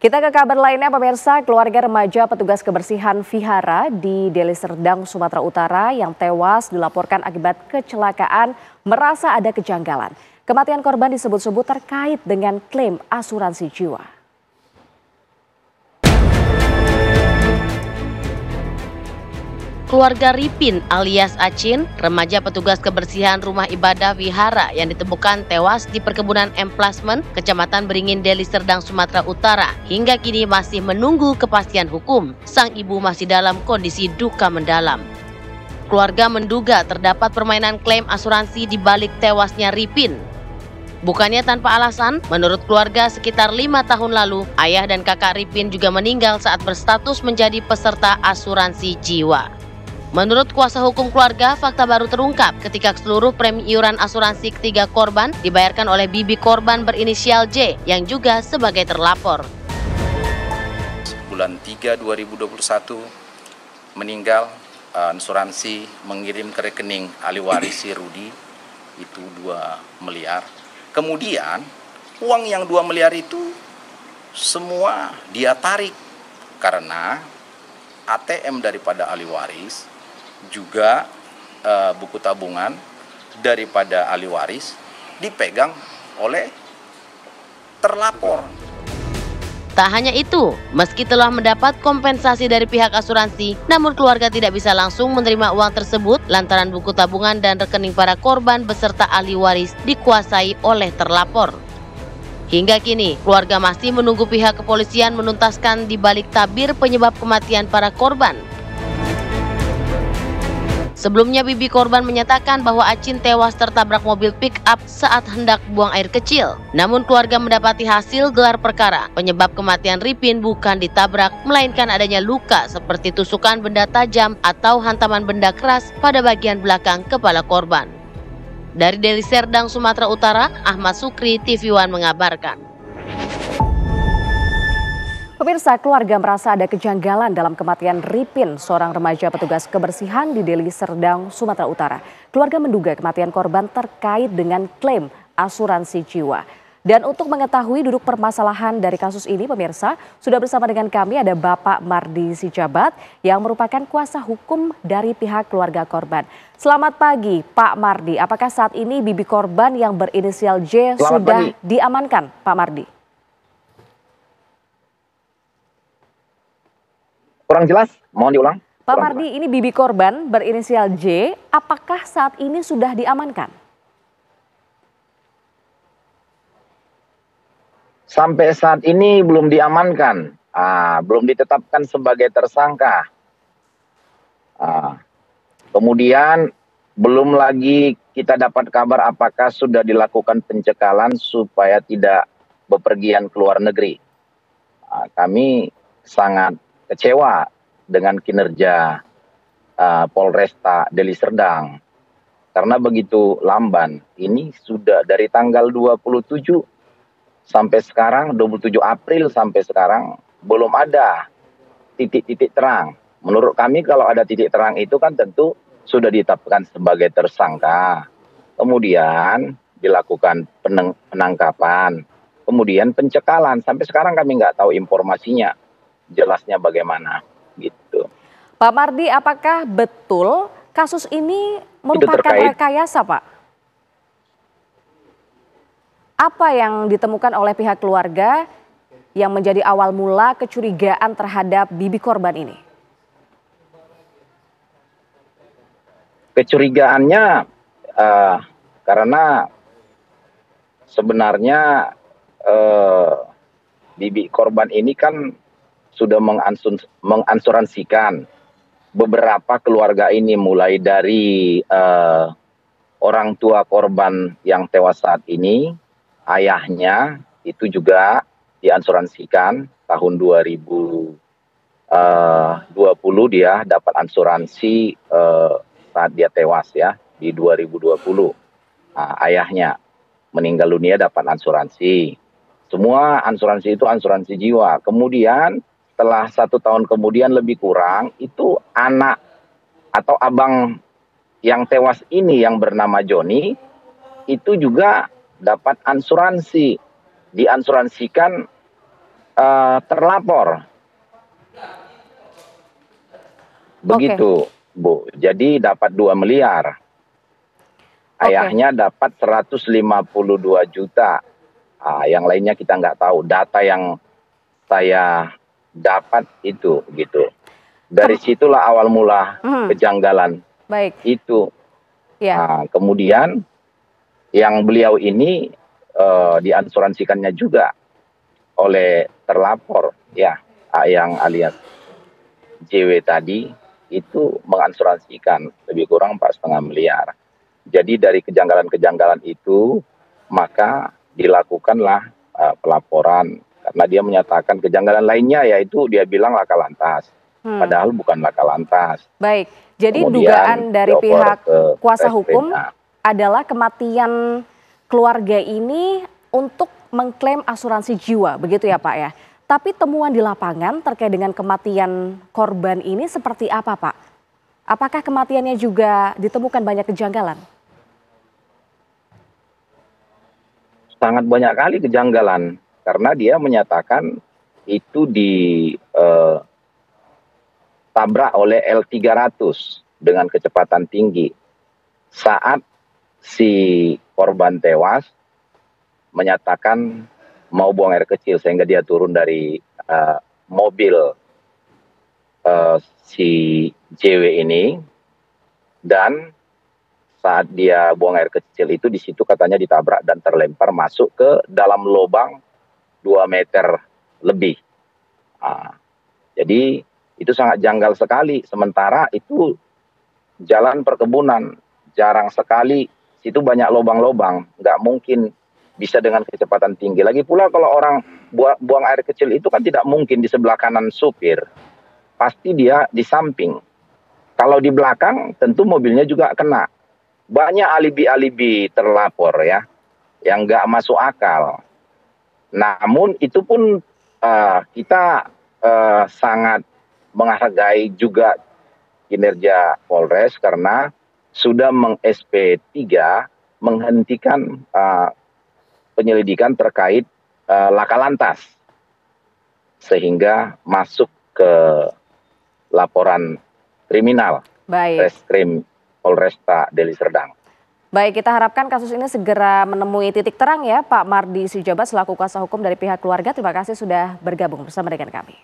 Kita ke kabar lainnya, pemirsa. Keluarga remaja petugas kebersihan vihara di Deli Serdang, Sumatera Utara yang tewas dilaporkan akibat kecelakaan merasa ada kejanggalan. Kematian korban disebut-sebut terkait dengan klaim asuransi jiwa. Keluarga Ripin alias Acin, remaja petugas kebersihan rumah ibadah wihara yang ditemukan tewas di perkebunan Emplasmen, Kecamatan Beringin, Deli Serdang, Sumatera Utara, hingga kini masih menunggu kepastian hukum. Sang ibu masih dalam kondisi duka mendalam. Keluarga menduga terdapat permainan klaim asuransi di balik tewasnya Ripin. Bukannya tanpa alasan, menurut keluarga sekitar 5 tahun lalu, ayah dan kakak Ripin juga meninggal saat berstatus menjadi peserta asuransi jiwa. Menurut kuasa hukum keluarga, fakta baru terungkap ketika seluruh premi iuran asuransi ketiga korban dibayarkan oleh bibi korban berinisial J yang juga sebagai terlapor. Bulan 3 2021 meninggal, asuransi mengirim ke rekening ahli waris si Rudi itu 2 miliar. Kemudian uang yang 2 miliar itu semua dia tarik karena ATM daripada ahli waris juga buku tabungan daripada ahli waris dipegang oleh terlapor. Tak hanya itu, meski telah mendapat kompensasi dari pihak asuransi, namun keluarga tidak bisa langsung menerima uang tersebut lantaran buku tabungan dan rekening para korban beserta ahli waris dikuasai oleh terlapor. Hingga kini, keluarga masih menunggu pihak kepolisian menuntaskan di balik tabir penyebab kematian para korban. Sebelumnya, bibi korban menyatakan bahwa Acin tewas tertabrak mobil pick-up saat hendak buang air kecil. Namun keluarga mendapati hasil gelar perkara, penyebab kematian Ripin bukan ditabrak, melainkan adanya luka seperti tusukan benda tajam atau hantaman benda keras pada bagian belakang kepala korban. Dari Deli Serdang, Sumatera Utara, Ahmad Sukri, TV One mengabarkan. Pemirsa, keluarga merasa ada kejanggalan dalam kematian Ripin, seorang remaja petugas kebersihan di Deli Serdang, Sumatera Utara. Keluarga menduga kematian korban terkait dengan klaim asuransi jiwa. Dan untuk mengetahui duduk permasalahan dari kasus ini, pemirsa, sudah bersama dengan kami ada Bapak Mardi Sijabat yang merupakan kuasa hukum dari pihak keluarga korban. Selamat pagi, Pak Mardi. Apakah saat ini bibi korban yang berinisial J sudah diamankan, Pak Mardi? Kurang jelas, mohon diulang. Pak Mardi, ini bibi korban berinisial J, apakah saat ini sudah diamankan? Sampai saat ini belum diamankan, belum ditetapkan sebagai tersangka. Kemudian belum lagi kita dapat kabar apakah sudah dilakukan pencekalan supaya tidak bepergian ke luar negeri. Kami sangat kecewa dengan kinerja Polresta Deli Serdang karena begitu lamban. Ini sudah dari tanggal 27 sampai sekarang, 27 April sampai sekarang belum ada titik-titik terang. Menurut kami kalau ada titik terang itu kan tentu sudah ditetapkan sebagai tersangka. Kemudian dilakukan penangkapan, kemudian pencekalan. Sampai sekarang kami nggak tahu informasinya. Jelasnya bagaimana gitu. Pak Mardi, apakah betul kasus ini merupakan rekayasa, Pak? Apa yang ditemukan oleh pihak keluarga yang menjadi awal mula kecurigaan terhadap bibi korban ini? Kecurigaannya karena sebenarnya bibi korban ini kan sudah mengasuransikan beberapa keluarga ini, mulai dari orang tua korban yang tewas saat ini, ayahnya itu juga diasuransikan tahun 2020 dia dapat asuransi saat dia tewas ya di 2020. Ayahnya meninggal dunia dapat asuransi. Semua asuransi itu asuransi jiwa. Kemudian setelah 1 tahun kemudian lebih kurang, itu anak atau abang yang tewas ini yang bernama Joni, itu juga dapat asuransi. Diasuransikan terlapor. Begitu, Bu. Jadi dapat 2 miliar. Ayahnya dapat 152 juta. Yang lainnya kita nggak tahu. Data yang saya dapat itu, gitu. Dari situlah awal mula kejanggalan. Baik. Itu. Ya. Kemudian yang beliau ini diasuransikannya juga oleh terlapor, ya, yang alias JW tadi itu mengasuransikan lebih kurang 4,5 miliar. Jadi dari kejanggalan-kejanggalan itu maka dilakukanlah pelaporan karena dia menyatakan kejanggalan lainnya yaitu dia bilang laka lantas, padahal bukan laka lantas. Baik, jadi Kemudian dugaan dari pihak kuasa Reskrim. hukum adalah kematian keluarga ini untuk mengklaim asuransi jiwa, begitu ya Pak ya. Tapi temuan di lapangan terkait dengan kematian korban ini seperti apa Pak? Apakah kematiannya juga ditemukan banyak kejanggalan? Sangat banyak kali kejanggalan karena dia menyatakan itu ditabrak oleh L300 dengan kecepatan tinggi. Saat si korban tewas menyatakan mau buang air kecil sehingga dia turun dari mobil si JW ini, dan saat dia buang air kecil itu di situ katanya ditabrak dan terlempar masuk ke dalam lubang 2 meter lebih. Jadi itu sangat janggal sekali. Sementara itu jalan perkebunan, jarang sekali, situ banyak lubang-lubang, nggak mungkin bisa dengan kecepatan tinggi. Lagi pula kalau orang buang air kecil itu kan tidak mungkin di sebelah kanan supir, pasti dia di samping. Kalau di belakang tentu mobilnya juga kena. Banyak alibi-alibi terlapor ya, yang nggak masuk akal. Namun itu pun kita sangat menghargai juga kinerja Polres karena sudah meng-SP3 menghentikan penyelidikan terkait laka lantas sehingga masuk ke laporan kriminal. Baik. Reskrim Polresta Deli Serdang. Baik, kita harapkan kasus ini segera menemui titik terang ya Pak Mardi Sijabat selaku kuasa hukum dari pihak keluarga. Terima kasih sudah bergabung bersama dengan kami.